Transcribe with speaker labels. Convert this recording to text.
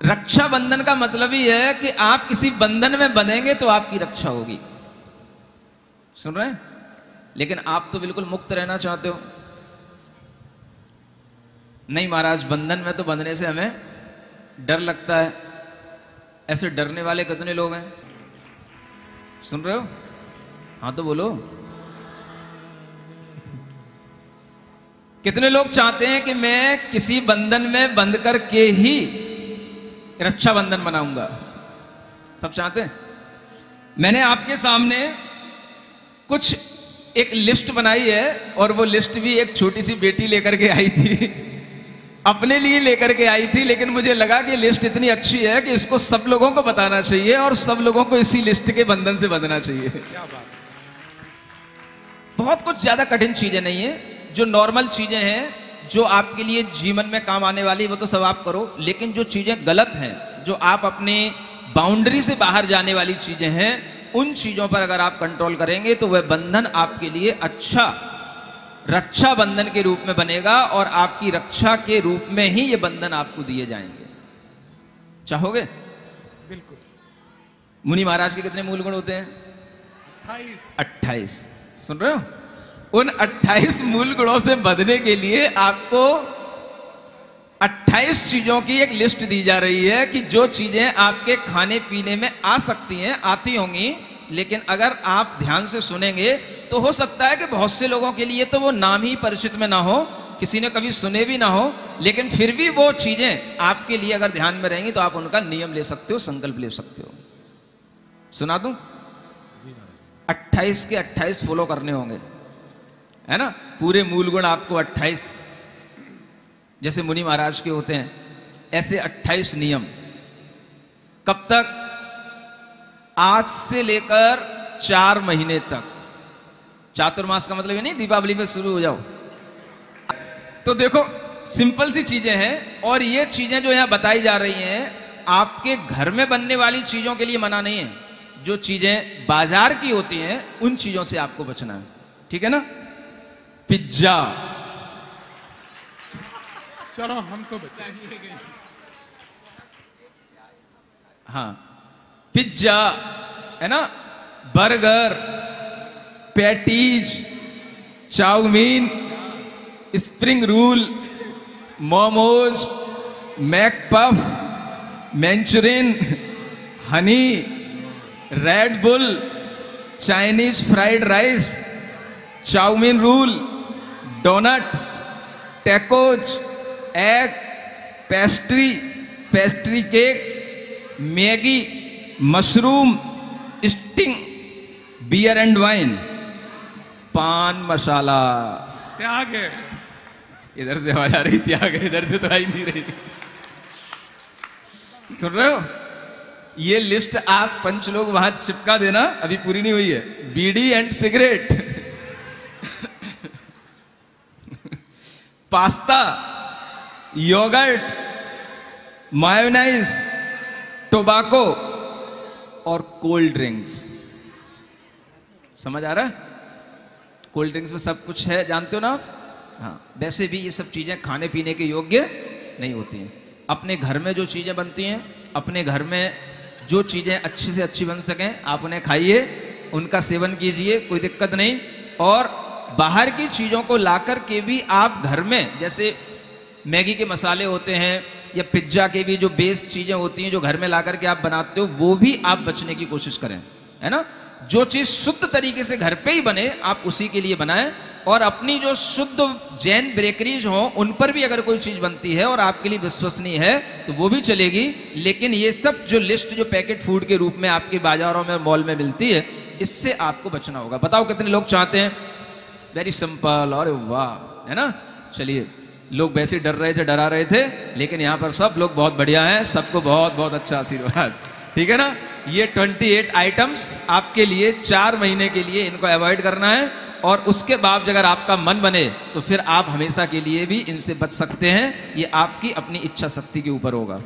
Speaker 1: रक्षाबंधन का मतलब ही है कि आप किसी बंधन में बंधेंगे तो आपकी रक्षा होगी। सुन रहे हैं? लेकिन आप तो बिल्कुल मुक्त रहना चाहते हो। नहीं महाराज, बंधन में तो बंधने से हमें डर लगता है। ऐसे डरने वाले कितने लोग हैं? सुन रहे हो? हाँ तो बोलो। कितने लोग चाहते हैं कि मैं किसी बंधन में बंध करके ही रक्षाबंधन बनाऊंगा? सब चाहते हैं। मैंने आपके सामने कुछ एक लिस्ट बनाई है, और वो लिस्ट भी एक छोटी सी बेटी लेकर के आई थी, अपने लिए लेकर के आई थी, लेकिन मुझे लगा कि लिस्ट इतनी अच्छी है कि इसको सब लोगों को बताना चाहिए और सब लोगों को इसी लिस्ट के बंधन से बंधना चाहिए। क्या बात। बहुत कुछ ज्यादा कठिन चीजें नहीं है, जो नॉर्मल चीजें हैं जो आपके लिए जीवन में काम आने वाली, वो तो सब आप करो। लेकिन जो चीजें गलत हैं, जो आप अपने बाउंड्री से बाहर जाने वाली चीजें हैं, उन चीजों पर अगर आप कंट्रोल करेंगे तो वह बंधन आपके लिए अच्छा रक्षा बंधन के रूप में बनेगा, और आपकी रक्षा के रूप में ही ये बंधन आपको दिए जाएंगे। चाहोगे?
Speaker 2: बिल्कुल।
Speaker 1: मुनि महाराज के कितने मूल गुण होते हैं? 28। सुन रहे हो? उन 28 मूल गुणों से बंधने के लिए आपको 28 चीजों की एक लिस्ट दी जा रही है कि जो चीजें आपके खाने पीने में आ सकती हैं, आती होंगी, लेकिन अगर आप ध्यान से सुनेंगे तो हो सकता है कि बहुत से लोगों के लिए तो वो नाम ही परिचित में ना हो, किसी ने कभी सुने भी ना हो, लेकिन फिर भी वो चीजें आपके लिए अगर ध्यान में रहेंगी तो आप उनका नियम ले सकते हो, संकल्प ले सकते हो। सुना दूं? 28 के 28 फॉलो करने होंगे, है ना? पूरे मूल गुण आपको 28 जैसे मुनि महाराज के होते हैं, ऐसे 28 नियम। कब तक? आज से लेकर 4 महीने तक। चातुर्मास का मतलब ये नहीं दीपावली पे शुरू हो जाओ। तो देखो, सिंपल सी चीजें हैं, और ये चीजें जो यहां बताई जा रही हैं आपके घर में बनने वाली चीजों के लिए मना नहीं है। जो चीजें बाजार की होती हैं उन चीजों से आपको बचना है, ठीक है ना? पिज्जा,
Speaker 2: चलो हम तो बचाएंगे।
Speaker 1: हाँ, पिज्जा है ना, burger, patties, chow mein, spring roll, momos, McPuff, Manchurian, honey, Red Bull, Chinese fried rice, chow mein roll, donuts, tacos, egg, pastry cake, Maggi, mushroom, Sting, beer and wine, paan masala.
Speaker 2: त्याग है।
Speaker 1: इधर से आवाज आ रही, त्याग है, इधर से तो आई नहीं रही। सुन रहे हो? ये लिस्ट आप पंच लोग वहां चिपका देना, अभी पूरी नहीं हुई है। Bidi and cigarette, pasta, yogurt, mayonnaise, tobacco और कोल्ड ड्रिंक्स। समझ आ रहा है? कोल्ड ड्रिंक्स में सब कुछ है, जानते हो ना आप? हाँ, वैसे भी ये सब चीजें खाने पीने के योग्य नहीं होती हैं। अपने घर में जो चीजें बनती हैं, अपने घर में जो चीजें अच्छी से अच्छी बन सकें, आप उन्हें खाइए, उनका सेवन कीजिए, कोई दिक्कत नहीं। और बाहर की चीजों को लाकर के भी आप घर में, जैसे मैगी के मसाले होते हैं या पिज्जा के भी जो बेस चीजें होती हैं जो घर में लाकर के आप बनाते हो, वो भी आप बचने की कोशिश करें, है ना? जो चीज शुद्ध तरीके से घर पे ही बने आप उसी के लिए बनाएं। और अपनी जो शुद्ध जैन बेकरीज हो उन पर भी अगर कोई चीज बनती है और आपके लिए विश्वसनीय है तो वो भी चलेगी। लेकिन ये सब जो लिस्ट जो पैकेट फूड के रूप में आपके बाजारों में मॉल में मिलती है, इससे आपको बचना होगा। बताओ कितने लोग चाहते हैं? Very simple. और वाह, है ना? चलिए, लोग वैसे डर रहे थे, डरा रहे थे, लेकिन यहाँ पर सब लोग बहुत बढ़िया हैं, सबको बहुत बहुत अच्छा आशीर्वाद, ठीक है ना? ये 28 आइटम्स आपके लिए 4 महीने के लिए इनको अवॉइड करना है, और उसके बाद अगर आपका मन बने तो फिर आप हमेशा के लिए भी इनसे बच सकते हैं। ये आपकी अपनी इच्छा शक्ति के ऊपर होगा।